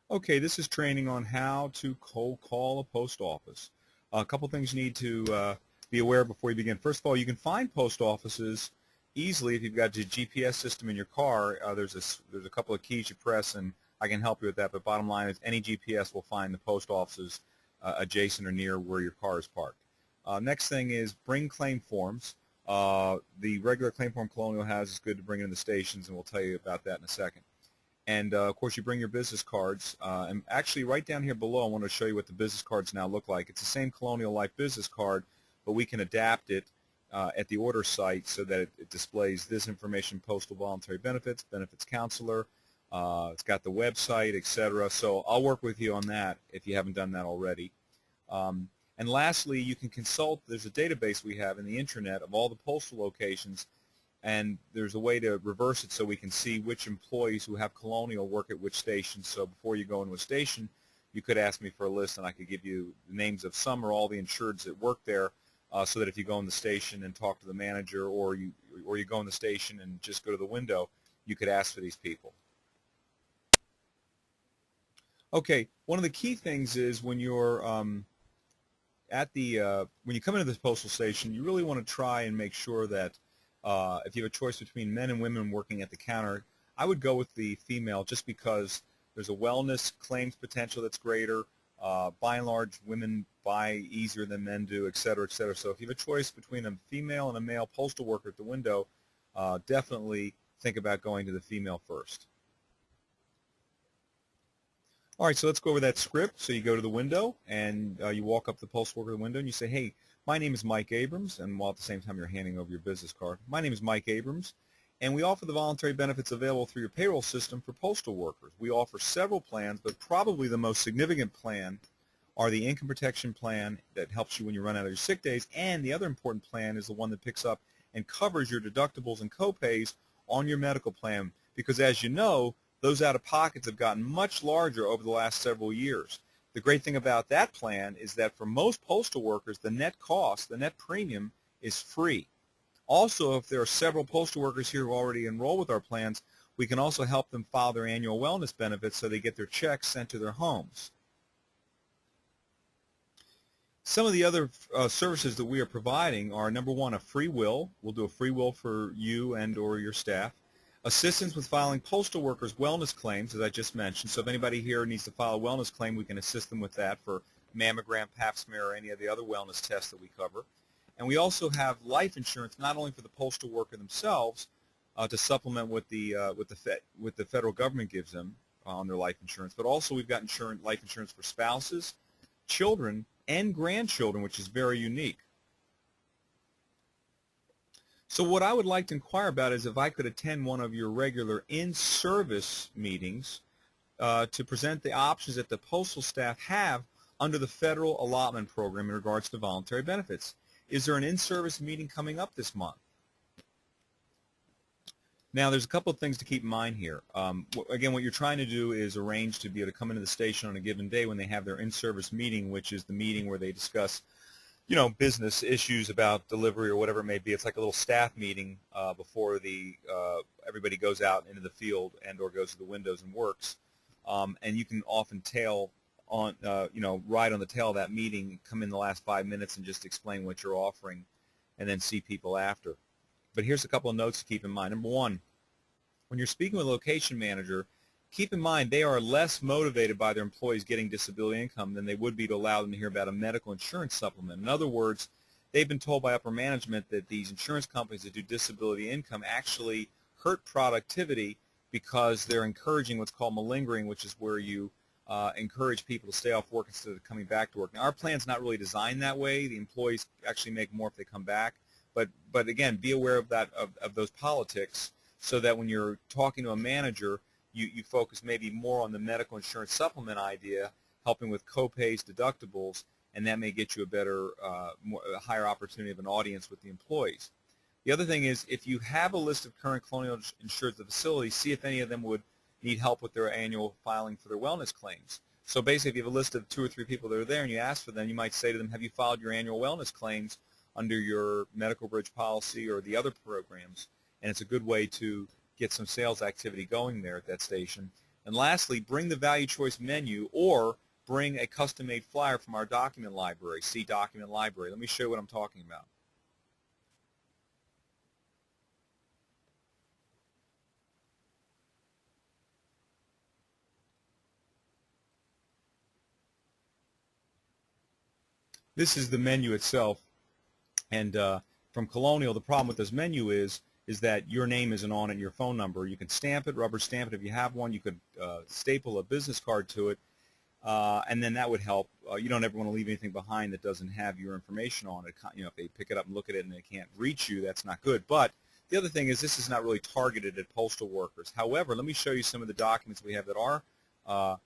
Okay, this is training on how to cold call a post office. A couple things you need to be aware of before you begin. First of all, you can find post offices easily if you've got your GPS system in your car. There's a couple of keys you press, and I can help you with that. But bottom line is, any GPS will find the post offices adjacent or near where your car is parked. Next thing is bring claim forms. The regular claim form Colonial has is good to bring in the stations, and we'll tell you about that in a second. And of course, you bring your business cards. And actually, right down here below, I want to show you what the business cards now look like. It's the same Colonial Life business card, but we can adapt it at the order site so that it displays this information: postal voluntary benefits, benefits counselor. It's got the website, etc. So I'll work with you on that if you haven't done that already. And lastly, you can consult. There's a database we have in the intranet of all the postal locations, and there's a way to reverse it so we can see which employees who have Colonial work at which station. So before you go into a station, you could ask me for a list, and I could give you the names of some or all the insureds that work there, so that if you go in the station and talk to the manager, or you go in the station and just go to the window, you could ask for these people. Okay, one of the key things is when you're when you come into this postal station, you really want to try and make sure that if you have a choice between men and women working at the counter, I would go with the female just because there's a wellness claims potential that's greater. By and large, women buy easier than men do, et cetera, et cetera. So if you have a choice between a female and a male postal worker at the window, definitely think about going to the female first. All right, so let's go over that script. So you go to the window, and you walk up to the postal worker window, and you say, hey, my name is Mike Abrams, and while at the same time you're handing over your business card. My name is Mike Abrams, and we offer the voluntary benefits available through your payroll system for postal workers. We offer several plans, but probably the most significant plan are the income protection plan that helps you when you run out of your sick days, and the other important plan is the one that picks up and covers your deductibles and copays on your medical plan, because as you know, those out-of-pockets have gotten much larger over the last several years. The great thing about that plan is that for most postal workers, the net cost, the net premium, is free. Also, if there are several postal workers here who already enroll with our plans, we can also help them file their annual wellness benefits so they get their checks sent to their homes. Some of the other services that we are providing are, number one, a free will. We'll do a free will for you and or your staff. Assistance with filing postal workers' wellness claims, as I just mentioned. So if anybody here needs to file a wellness claim, we can assist them with that for mammogram, pap smear, or any of the other wellness tests that we cover. And we also have life insurance, not only for the postal worker themselves, to supplement what the federal government gives them on their life insurance, but also we've got life insurance for spouses, children, and grandchildren, which is very unique. So what I would like to inquire about is if I could attend one of your regular in-service meetings to present the options that the postal staff have under the federal allotment program in regards to voluntary benefits. Is there an in-service meeting coming up this month? Now, there's a couple of things to keep in mind here. Again, what you're trying to do is arrange to be able to come into the station on a given day when they have their in-service meeting, which is the meeting where they discuss business issues about delivery or whatever it may be. It's like a little staff meeting before everybody goes out into the field and or goes to the windows and works. And you can often ride on the tail of that meeting, come in the last 5 minutes and just explain what you're offering, and then see people after. But here's a couple of notes to keep in mind. Number one, when you're speaking with a location manager, keep in mind they are less motivated by their employees getting disability income than they would be to allow them to hear about a medical insurance supplement. In other words, they've been told by upper management that these insurance companies that do disability income actually hurt productivity because they're encouraging what's called malingering, which is where you encourage people to stay off work instead of coming back to work. Now, our plan's not really designed that way. The employees actually make more if they come back. But again, be aware of that of those politics so that when you're talking to a manager, you focus maybe more on the medical insurance supplement idea, helping with copays, deductibles, and that may get you a higher opportunity of an audience with the employees. The other thing is, if you have a list of current Colonial insureds at the facility, see if any of them would need help with their annual filing for their wellness claims. So basically, if you have a list of 2 or 3 people that are there and you ask for them, you might say to them, have you filed your annual wellness claims under your medical bridge policy or the other programs? And it's a good way to get some sales activity going there at that station. And lastly, bring the value choice menu or bring a custom-made flyer from our document library. See document library. Let me show you what I'm talking about. This is the menu itself, and from Colonial, the problem with this menu is that your name isn't on it and your phone number. You can stamp it, rubber stamp it if you have one. You could staple a business card to it, and then that would help. You don't ever want to leave anything behind that doesn't have your information on it. You know, if they pick it up and look at it and they can't reach you, that's not good. But the other thing is this is not really targeted at postal workers. However, let me show you some of the documents we have that are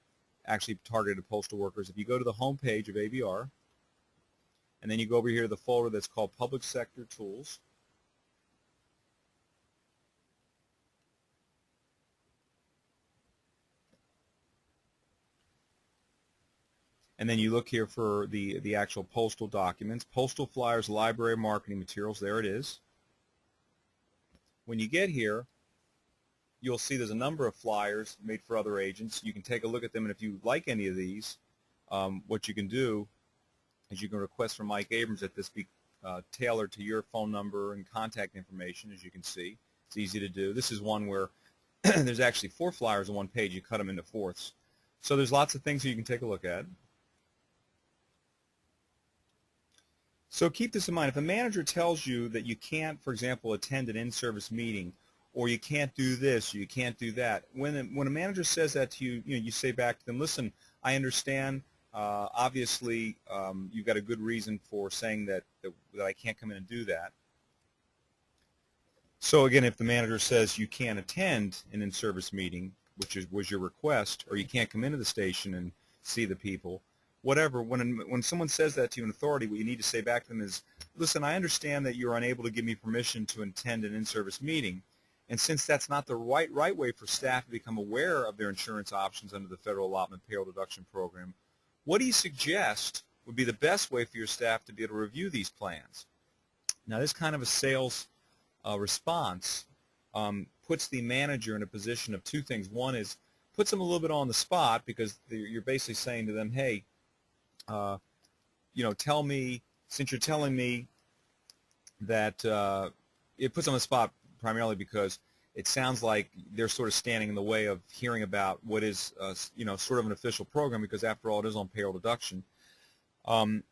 actually targeted at postal workers. If you go to the home page of ABR, and then you go over here to the folder that's called Public Sector Tools. And then you look here for the actual postal documents. Postal flyers, library marketing materials, there it is. When you get here, you'll see there's a number of flyers made for other agents. You can take a look at them, and if you like any of these, what you can do is you can request from Mike Abrams that this be tailored to your phone number and contact information. As you can see, it's easy to do. This is one where there's actually 4 flyers on one page. You cut them into fourths. So there's lots of things that you can take a look at. So keep this in mind. If a manager tells you that you can't, for example, attend an in-service meeting, or you can't do this, or you can't do that, when a manager says that to you, you say back to them, listen, I understand. Obviously, you've got a good reason for saying that I can't come in and do that. So again, if the manager says you can't attend an in-service meeting, which was your request, or you can't come into the station and see the people, whatever, when someone says that to you in authority, what you need to say back to them is, listen, I understand that you're unable to give me permission to attend an in-service meeting, and since that's not the right way for staff to become aware of their insurance options under the Federal Allotment Payroll Deduction Program, what do you suggest would be the best way for your staff to be able to review these plans? Now, this kind of a sales response puts the manager in a position of 2 things. One is puts them a little bit on the spot, because you're basically saying to them, hey, tell me, since you're telling me that it puts them on the spot primarily because it sounds like they're sort of standing in the way of hearing about what is, sort of an official program, because after all, it is on payroll deduction. And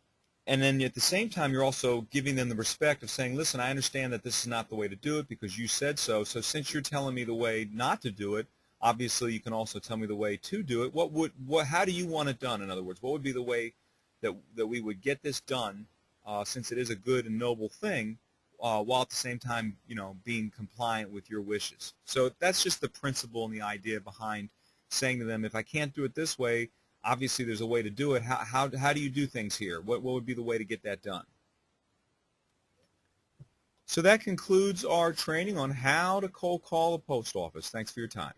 then at the same time, you're also giving them the respect of saying, listen, I understand that this is not the way to do it because you said so. So since you're telling me the way not to do it, obviously you can also tell me the way to do it. How do you want it done? In other words, what would be the way that we would get this done, since it is a good and noble thing, while at the same time, being compliant with your wishes. So that's just the principle and the idea behind saying to them, if I can't do it this way, obviously there's a way to do it. How do you do things here? What would be the way to get that done? So that concludes our training on how to cold call a post office. Thanks for your time.